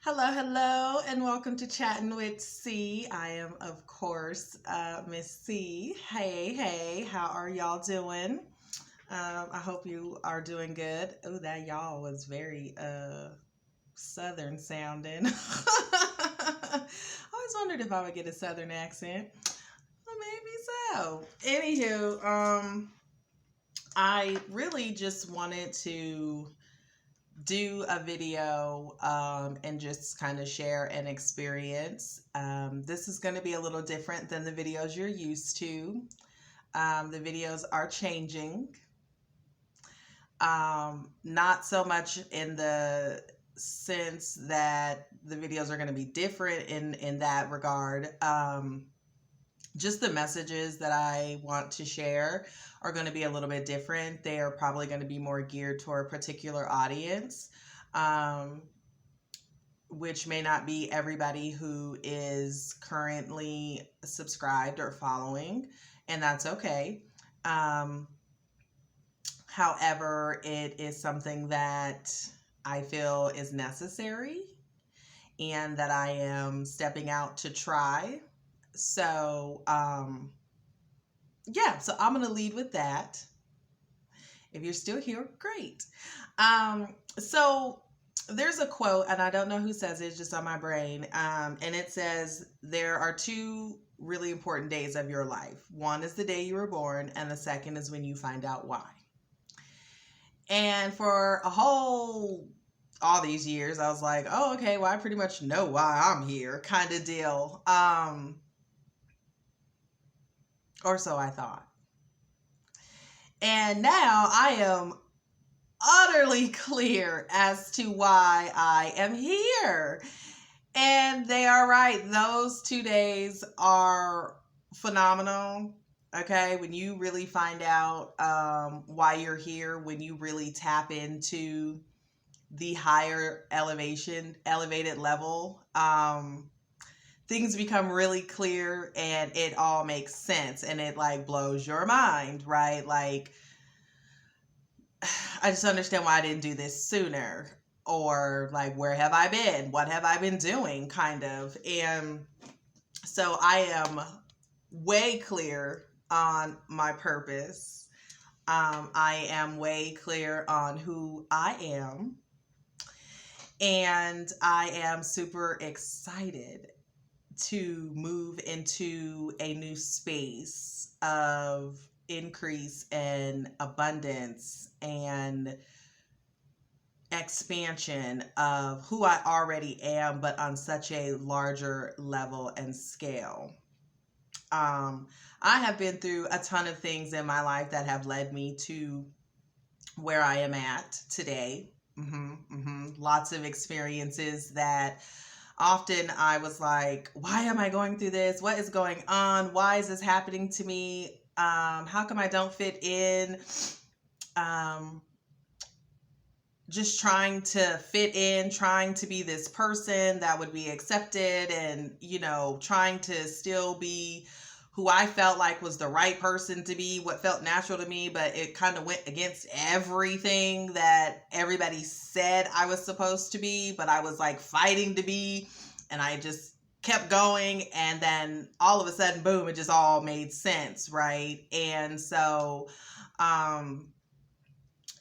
Hello, hello, and welcome to Chatting with C. I am, of course, Miss C. Hey, hey, how are y'all doing? I hope you are doing good. Oh, that y'all was very southern sounding. I always wondered if I would get a southern accent. Well, maybe so. Anywho, I really just wanted to do a video and just kind of share an experience. This is going to be a little different than the videos you're used to. The videos are changing. Not so much in the sense that the videos are going to be different in that regard. Just the messages that I want to share are going to be a little bit different. They are probably going to be more geared toward a particular audience, um, which may not be everybody who is currently subscribed or following, and that's okay. Um, However, it is something that I feel is necessary and that I am stepping out to try. So, yeah, so I'm going to lead with that. If you're still here, great. So there's a quote, and I don't know who says it, it's just on my brain. And it says, there are two really important days of your life. One is the day you were born, and the second is when you find out why. And for all these years, I was like, oh, okay, well, I pretty much know why I'm here, kind of deal. Or so I thought. And now I am utterly clear as to why I am here. And they are right. Those 2 days are phenomenal. Okay. When you really find out why you're here, when you really tap into the higher elevated level, things become really clear and it all makes sense and it like blows your mind, right? Like, I just understand why I didn't do this sooner. Or like, where have I been? What have I been doing? Kind of. And so I am way clear on my purpose. I am way clear on who I am. And I am super excited to move into a new space of increase and abundance and expansion of who I already am, but on such a larger level and scale. I have been through a ton of things in my life that have led me to where I am at today. Lots of experiences that often I was like, why am I going through this? What is going on? Why is this happening to me? How come I don't fit in? Um, just trying to fit in, trying to be this person that would be accepted and, trying to still be who I felt like was the right person to be, what felt natural to me, but it kind of went against everything that everybody said I was supposed to be, but I was like fighting to be, and I just kept going, and then all of a sudden, boom, it just all made sense, right? And so,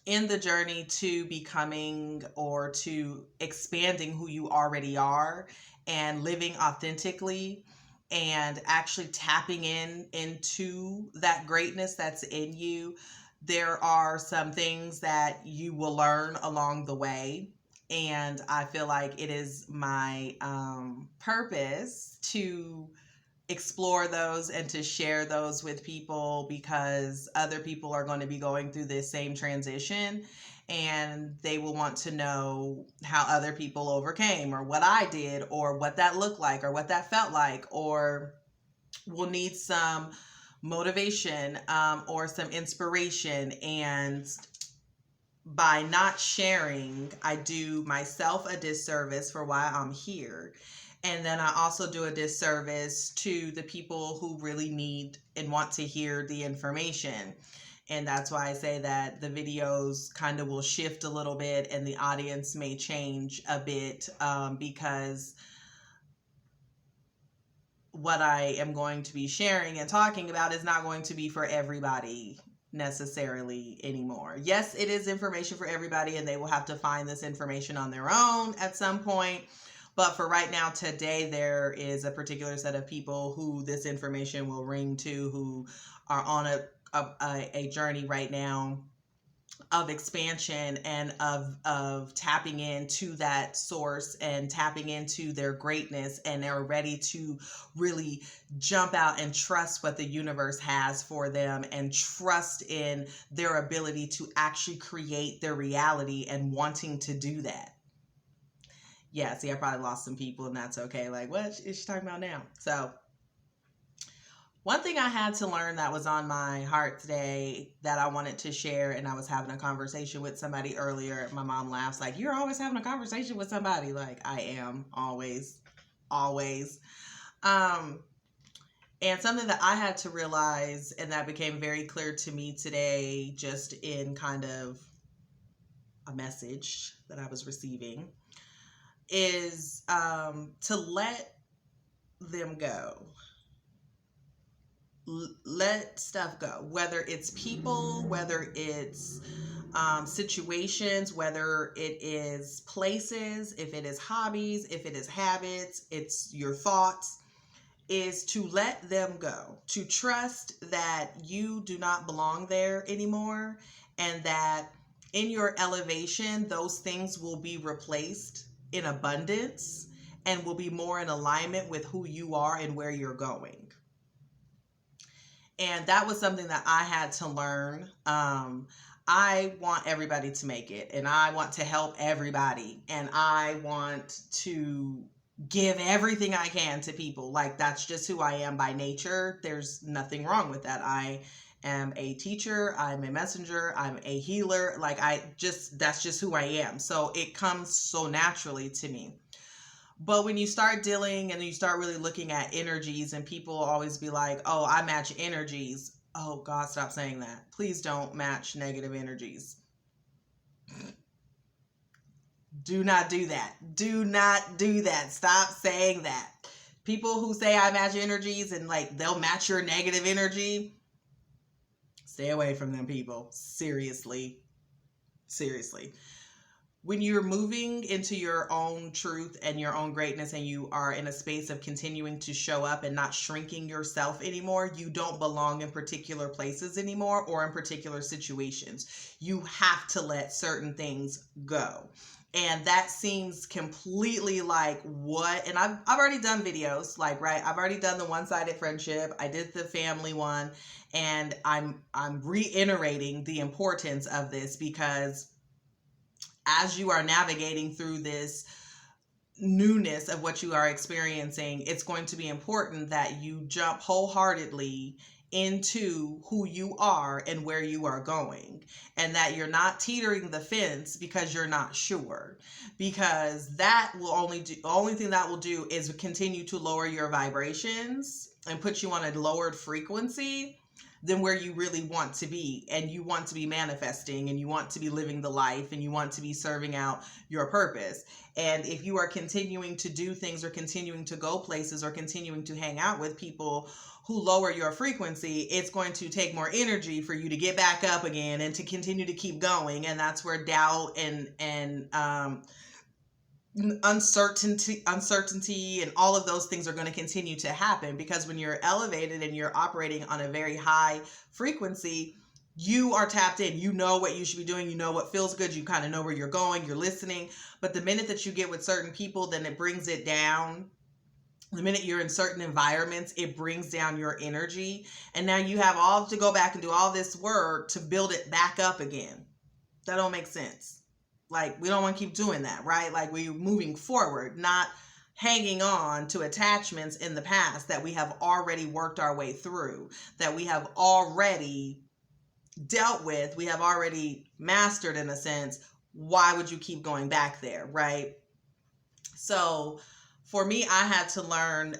in the journey to becoming or to expanding who you already are and living authentically and actually tapping into that greatness that's in you, there are some things that you will learn along the way. And I feel like it is my purpose to explore those and to share those with people, because other people are going to be going through this same transition and they will want to know how other people overcame, or what I did, or what that looked like, or what that felt like, or will need some motivation, or some inspiration. And by not sharing, I do myself a disservice for why I'm here. And then I also do a disservice to the people who really need and want to hear the information. And that's why I say that the videos kind of will shift a little bit and the audience may change a bit, because what I am going to be sharing and talking about is not going to be for everybody necessarily anymore. Yes, it is information for everybody, and they will have to find this information on their own at some point. But for right now, today, there is a particular set of people who this information will ring to, who are on a journey right now of expansion and of tapping into that source and tapping into their greatness, and they're ready to really jump out and trust what the universe has for them and trust in their ability to actually create their reality and wanting to do that. Yeah, see, I probably lost some people, and that's okay. Like, what is she talking about now? So one thing I had to learn that was on my heart today that I wanted to share, and I was having a conversation with somebody earlier. My mom laughs like, you're always having a conversation with somebody. Like, I am always. And something that I had to realize, and that became very clear to me today, just in kind of a message that I was receiving, is to let them go. Let stuff go, whether it's people, whether it's situations, whether it is places, if it is hobbies, if it is habits, it's your thoughts, is to let them go, to trust that you do not belong there anymore, and that in your elevation, those things will be replaced in abundance and will be more in alignment with who you are and where you're going. And that was something that I had to learn. I want everybody to make it, and I want to help everybody, and I want to give everything I can to people. Like, that's just who I am by nature. There's nothing wrong with that. I am a teacher, I'm a messenger, I'm a healer. Like, that's just who I am. So it comes so naturally to me. But when you start dealing and you start really looking at energies, and people always be like, oh, I match energies. Oh, God, stop saying that. Please don't match negative energies. Do not do that. Do not do that. Stop saying that. People who say I match energies and like they'll match your negative energy, stay away from them, people. Seriously. Seriously. When you're moving into your own truth and your own greatness, and you are in a space of continuing to show up and not shrinking yourself anymore, you don't belong in particular places anymore or in particular situations. You have to let certain things go. And that seems completely like what, and I've already done videos, like, right, I've already done the one-sided friendship, I did the family one, and I'm reiterating the importance of this, because as you are navigating through this newness of what you are experiencing, it's going to be important that you jump wholeheartedly into who you are and where you are going, and that you're not teetering the fence because you're not sure, because that will only thing that will do is continue to lower your vibrations and put you on a lowered frequency than where you really want to be. And you want to be manifesting, and you want to be living the life, and you want to be serving out your purpose. And if you are continuing to do things, or continuing to go places, or continuing to hang out with people who lower your frequency, it's going to take more energy for you to get back up again and to continue to keep going. And that's where doubt and uncertainty and all of those things are going to continue to happen, because when you're elevated and you're operating on a very high frequency, you are tapped in. You know what you should be doing. You know what feels good. You kind of know where you're going. You're listening. But the minute that you get with certain people, then it brings it down. The minute you're in certain environments, it brings down your energy. And now you have all to go back and do all this work to build it back up again. That don't make sense. Like, we don't want to keep doing that, right? Like, we're moving forward, not hanging on to attachments in the past that we have already worked our way through, that we have already dealt with, we have already mastered in a sense. Why would you keep going back there, right? So for me, I had to learn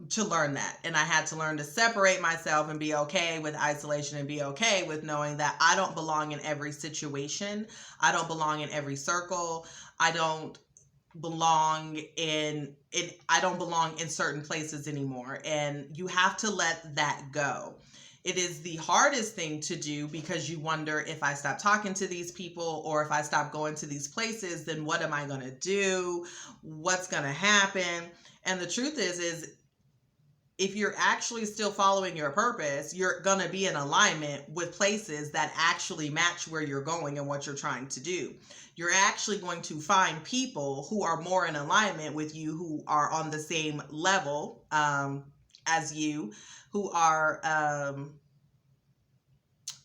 to learn that. And I had to learn to separate myself and be okay with isolation and be okay with knowing that I don't belong in every situation. I don't belong in every circle. I don't belong in I don't belong in certain places anymore. And you have to let that go. It is the hardest thing to do because you wonder, if I stop talking to these people or if I stop going to these places, then what am I going to do? What's going to happen? And the truth is if you're actually still following your purpose, you're going to be in alignment with places that actually match where you're going and what you're trying to do. You're actually going to find people who are more in alignment with you, who are on the same level as you, who are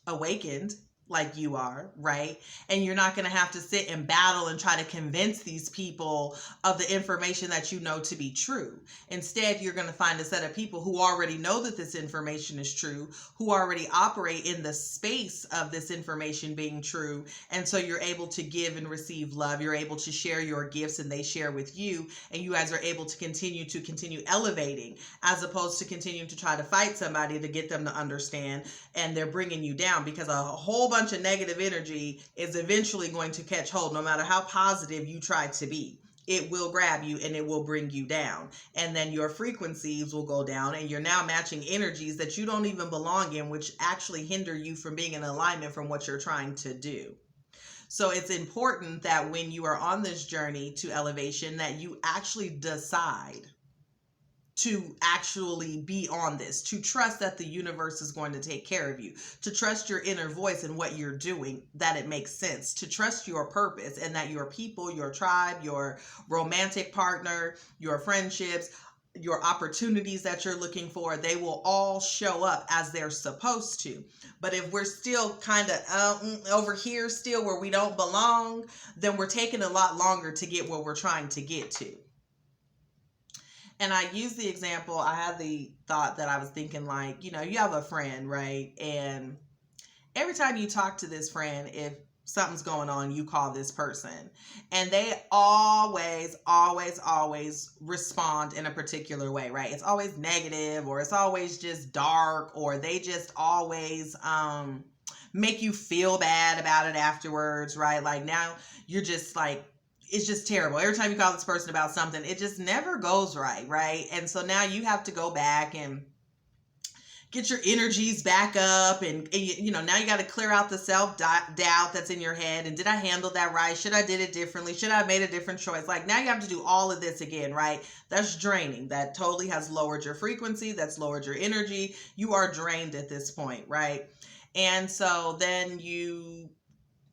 awakened like you are, right? And you're not going to have to sit and battle and try to convince these people of the information that you know to be true. Instead, you're going to find a set of people who already know that this information is true, who already operate in the space of this information being true. And so you're able to give and receive love. You're able to share your gifts and they share with you. And you guys are able to continue elevating, as opposed to continuing to try to fight somebody to get them to understand, and they're bringing you down, because a whole bunch of negative energy is eventually going to catch hold. No matter how positive you try to be, it will grab you and it will bring you down, and then your frequencies will go down, and you're now matching energies that you don't even belong in, which actually hinder you from being in alignment from what you're trying to do. So it's important that when you are on this journey to elevation, that you actually decide to actually be on this, to trust that the universe is going to take care of you, to trust your inner voice and what you're doing, that it makes sense, to trust your purpose, and that your people, your tribe, your romantic partner, your friendships, your opportunities that you're looking for, they will all show up as they're supposed to. But if we're still kind of over here still where we don't belong, then we're taking a lot longer to get where we're trying to get to. And I use the example, I had the thought that I was thinking, like, you have a friend, right? And every time you talk to this friend, if something's going on, you call this person. And they always respond in a particular way, right? It's always negative, or it's always just dark, or they just always make you feel bad about it afterwards, right? Like, now you're just like, it's just terrible. Every time you call this person about something, it just never goes right? And so now you have to go back and get your energies back up, and now you got to clear out the self-doubt that's in your head. And did I handle that right? Should I did it differently? Should I have made a different choice? Like, now you have to do all of this again, right? That's draining. That totally has lowered your frequency. That's lowered your energy. You are drained at this point, right? And so then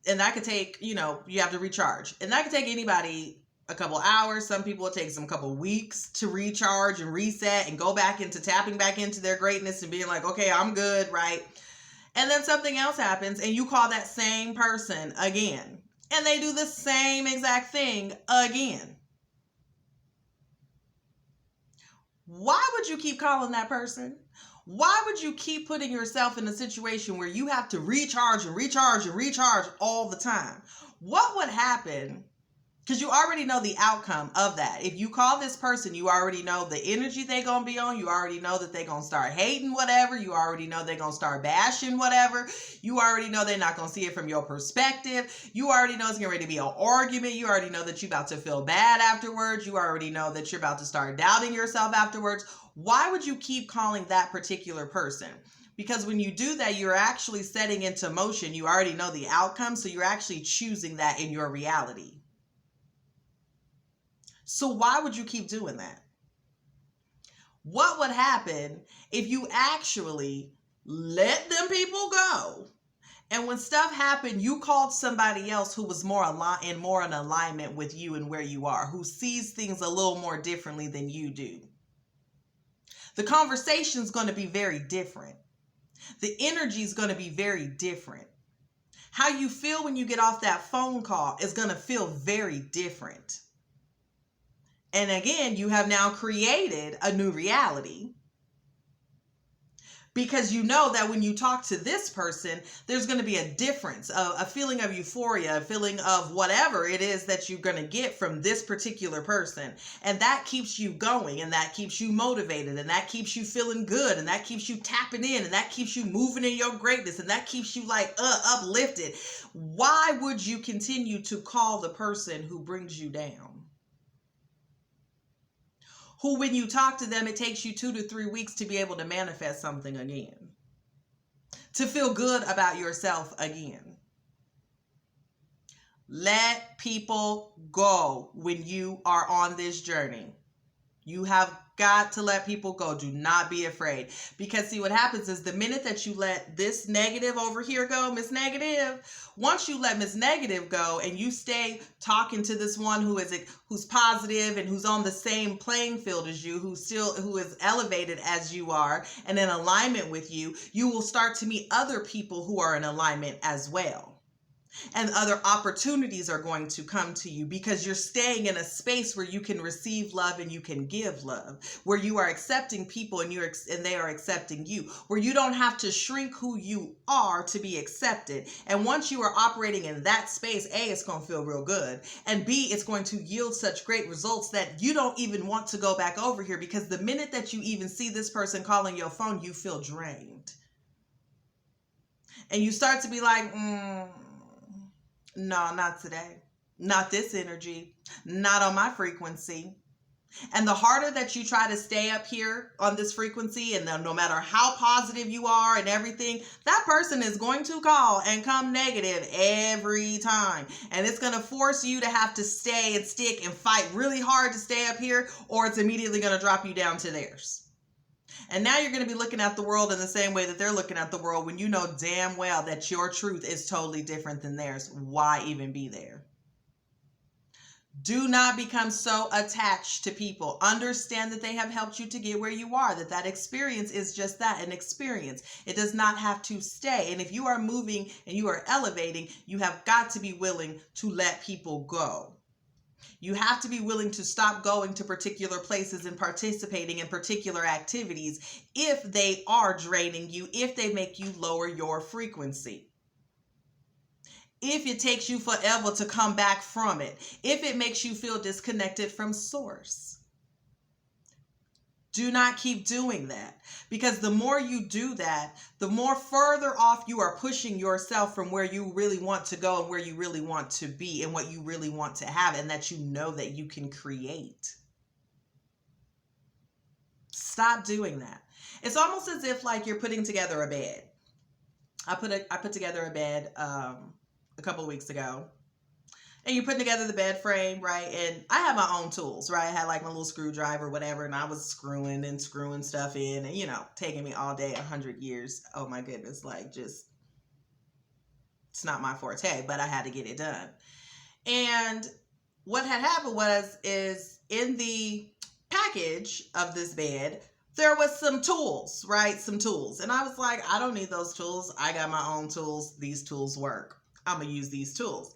and that could take, you have to recharge. And that could take anybody a couple hours. Some people, it takes them a couple weeks to recharge and reset and go back into tapping back into their greatness and being like, okay, I'm good, right? And then something else happens and you call that same person again, and they do the same exact thing again. Why would you keep calling that person? Why would you keep putting yourself in a situation where you have to recharge all the time? What would happen? Because you already know the outcome of that. If you call this person, you already know the energy they're going to be on. You already know that they're going to start hating whatever. You already know they're going to start bashing whatever. You already know they're not going to see it from your perspective. You already know it's getting ready to be an argument. You already know that you're about to feel bad afterwards. You already know that you're about to start doubting yourself afterwards. Why would you keep calling that particular person? Because when you do that, you're actually setting into motion. You already know the outcome, so you're actually choosing that in your reality. So why would you keep doing that? What would happen if you actually let them people go? And when stuff happened, you called somebody else who was more in alignment with you and where you are, who sees things a little more differently than you do. The conversation is going to be very different. The energy is going to be very different. How you feel when you get off that phone call is going to feel very different. And again, you have now created a new reality. because you know that when you talk to this person, there's going to be a difference, a feeling of euphoria, a feeling of whatever it is that you're going to get from this particular person. And that keeps you going, and that keeps you motivated, and that keeps you feeling good, and that keeps you tapping in, and that keeps you moving in your greatness, and that keeps you like uplifted. Why would you continue to call the person who brings you down? Who, when you talk to them, it takes you 2 to 3 weeks to be able to manifest something again, to feel good about yourself again. Let people go when you are on this journey. You have got to let people go. Do not be afraid. Because see, what happens is the minute that you let this negative over here go, Miss Negative, once you let Miss Negative go and you stay talking to this one who's positive and who's on the same playing field as you, who is elevated as you are and in alignment with you, you will start to meet other people who are in alignment as well. And other opportunities are going to come to you because you're staying in a space where you can receive love and you can give love, where you are accepting people and they are accepting you, where you don't have to shrink who you are to be accepted. And once you are operating in that space, A, it's going to feel real good. And B, it's going to yield such great results that you don't even want to go back over here, because the minute that you even see this person calling your phone, you feel drained. And you start to be like, no, not today. Not this energy. Not on my frequency. And the harder that you try to stay up here on this frequency, and no matter how positive you are and everything, that person is going to call and come negative every time. And it's going to force you to have to stay and stick and fight really hard to stay up here, or it's immediately going to drop you down to theirs. And now you're going to be looking at the world in the same way that they're looking at the world, when you know damn well that your truth is totally different than theirs. Why even be there? Do not become so attached to people. Understand that they have helped you to get where you are, that experience is just that, an experience. It does not have to stay. And if you are moving and you are elevating, you have got to be willing to let people go. You have to be willing to stop going to particular places and participating in particular activities if they are draining you, if they make you lower your frequency. If it takes you forever to come back from it, if it makes you feel disconnected from source. Do not keep doing that, because the more you do that, the more further off you are pushing yourself from where you really want to go and where you really want to be and what you really want to have, and that you know that you can create. Stop doing that. It's almost as if like you're putting together a bed. I put together a bed a couple of weeks ago. And you're putting together the bed frame, right? And I had my own tools, right? I had like my little screwdriver, whatever, and I was screwing stuff in, and taking me all day, 100 years. Oh my goodness, it's not my forte, but I had to get it done. And what had happened is in the package of this bed, there was some tools, right? Some tools. And I was like, I don't need those tools. I got my own tools. These tools work. I'm going to use these tools.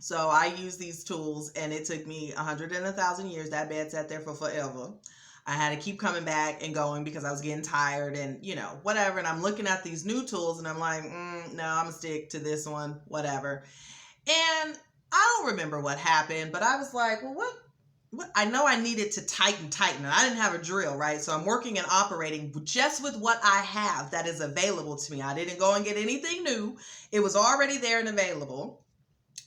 So I use these tools, and it took me 100 and 1,000 years. That bed sat there for forever. I had to keep coming back and going because I was getting tired and, whatever. And I'm looking at these new tools and I'm like, no, I'm going to stick to this one, whatever. And I don't remember what happened, but I was like, well, what? I know I needed to tighten. And I didn't have a drill, right? So I'm working and operating just with what I have that is available to me. I didn't go and get anything new. It was already there and available.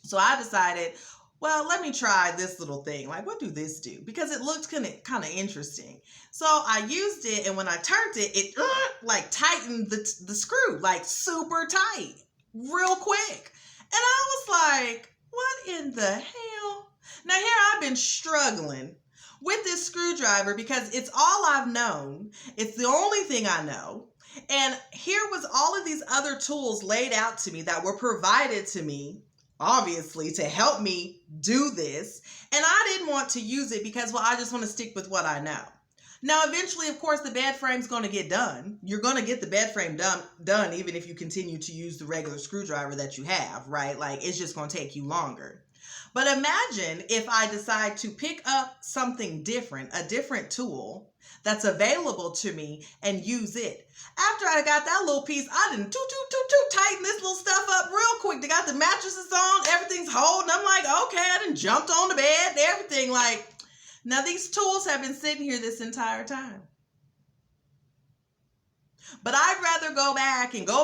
So I decided, well, let me try this little thing. Like, what do this do? Because it looked kind of interesting. So I used it, and when I turned it, it tightened the screw, super tight, real quick. And I was like, what in the hell? Now here I've been struggling with this screwdriver because it's all I've known. It's the only thing I know. And here was all of these other tools laid out to me that were provided to me, obviously, to help me do this. And I didn't want to use it because, well, I just want to stick with what I know. Now, eventually, of course, the bed frame's going to get done. You're going to get the bed frame done even if you continue to use the regular screwdriver that you have, right? It's just going to take you longer. But imagine if I decide to pick up something different, a different tool that's available to me and use it. After I got that little piece, I didn't tighten this little stuff up real quick. They got the mattresses on, everything's holding. I'm like, okay, I done jumped on the bed, everything. Like, now these tools have been sitting here this entire time. But I'd rather go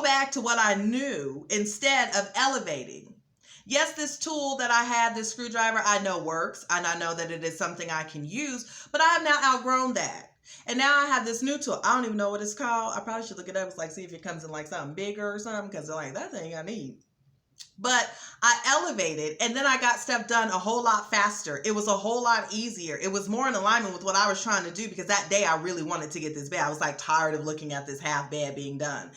back to what I knew instead of elevating. Yes, this tool that I have, this screwdriver, I know works, and I know that it is something I can use, but I have now outgrown that. And now I have this new tool. I don't even know what it's called. I probably should look it up. It's like, see if it comes in like something bigger or something, because they're like, that thing I need. But I elevated, and then I got stuff done a whole lot faster. It was a whole lot easier. It was more in alignment with what I was trying to do, because that day I really wanted to get this bed. I was like tired of looking at this half bed being done.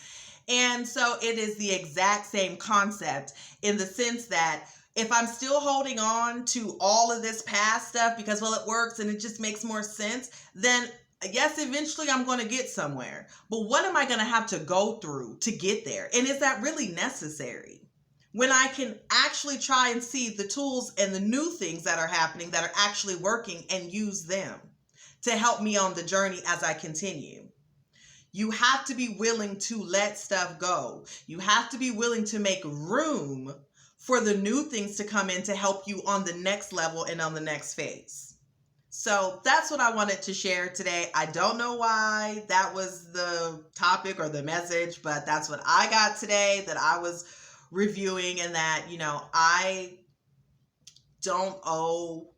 And so it is the exact same concept, in the sense that if I'm still holding on to all of this past stuff because, well, it works and it just makes more sense, then yes, eventually I'm going to get somewhere. But what am I going to have to go through to get there? And is that really necessary? When I can actually try and see the tools and the new things that are happening that are actually working and use them to help me on the journey as I continue. You have to be willing to let stuff go. You have to be willing to make room for the new things to come in to help you on the next level and on the next phase. So that's what I wanted to share today. I don't know why that was the topic or the message, but that's what I got today that I was reviewing, and that, you know, I don't owe,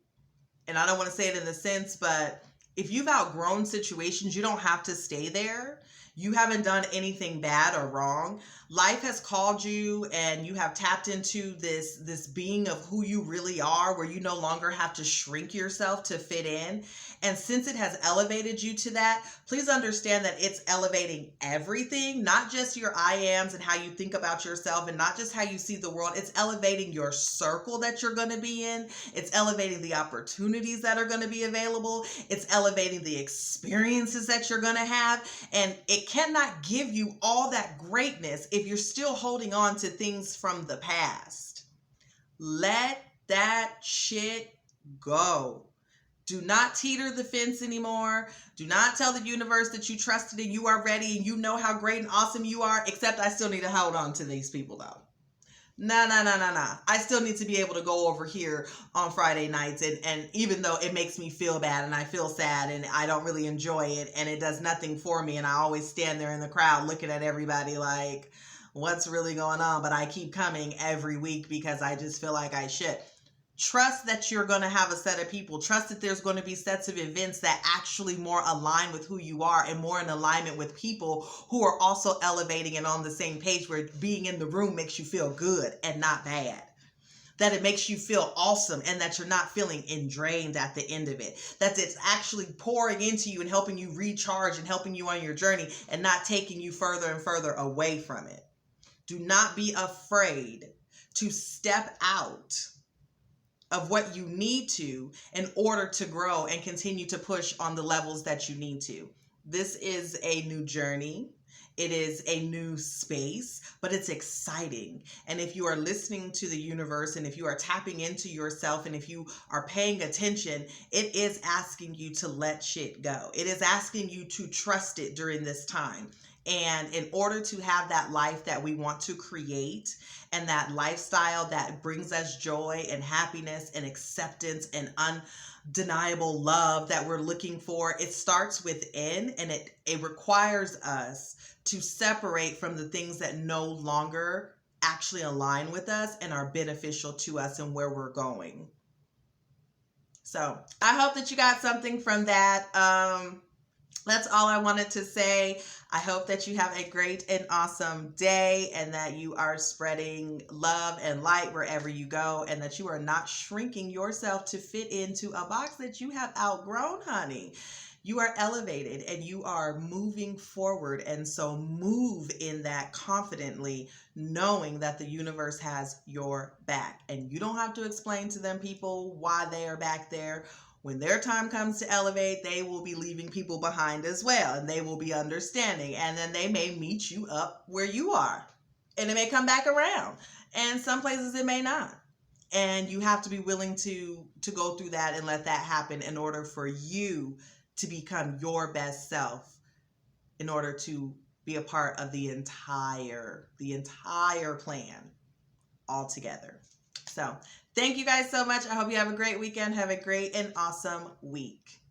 and I don't want to say it in the sense, but if you've outgrown situations, you don't have to stay there. You haven't done anything bad or wrong. Life has called you, and you have tapped into this being of who you really are, where you no longer have to shrink yourself to fit in. And since it has elevated you to that, please understand that it's elevating everything, not just your I ams and how you think about yourself, and not just how you see the world. It's elevating your circle that you're going to be in. It's elevating the opportunities that are going to be available. It's elevating the experiences that you're going to have. And it cannot give you all that greatness if you're still holding on to things from the past. Let that shit go. Do not teeter the fence anymore. Do not tell the universe that you trusted and you are ready and you know how great and awesome you are, except I still need to hold on to these people though. Nah. I still need to be able to go over here on Friday nights, and even though it makes me feel bad and I feel sad and I don't really enjoy it and it does nothing for me, and I always stand there in the crowd looking at everybody like, what's really going on? But I keep coming every week because I just feel like I should. Trust that you're going to have a set of people. Trust that there's going to be sets of events that actually more align with who you are and more in alignment with people who are also elevating and on the same page, where being in the room makes you feel good and not bad. That it makes you feel awesome, and that you're not feeling drained at the end of it. That it's actually pouring into you and helping you recharge and helping you on your journey and not taking you further and further away from it. Do not be afraid to step out of what you need to in order to grow and continue to push on the levels that you need to. This is a new journey. It is a new space, but it's exciting. And if you are listening to the universe, and if you are tapping into yourself, and if you are paying attention, it is asking you to let shit go. It is asking you to trust it during this time. And in order to have that life that we want to create, and that lifestyle that brings us joy and happiness and acceptance and undeniable love that we're looking for, it starts within, and it requires us to separate from the things that no longer actually align with us and are beneficial to us and where we're going. So I hope that you got something from that. That's all I wanted to say. I hope that you have a great and awesome day, and that you are spreading love and light wherever you go, and that you are not shrinking yourself to fit into a box that you have outgrown, honey. You are elevated and you are moving forward. And so move in that confidently, knowing that the universe has your back. And you don't have to explain to them people why they are back there. When their time comes to elevate, they will be leaving people behind as well, and they will be understanding. And then they may meet you up where you are, and it may come back around. And some places it may not. And you have to be willing to go through that and let that happen in order for you to become your best self, in order to be a part of the entire plan altogether. So thank you guys so much. I hope you have a great weekend. Have a great and awesome week.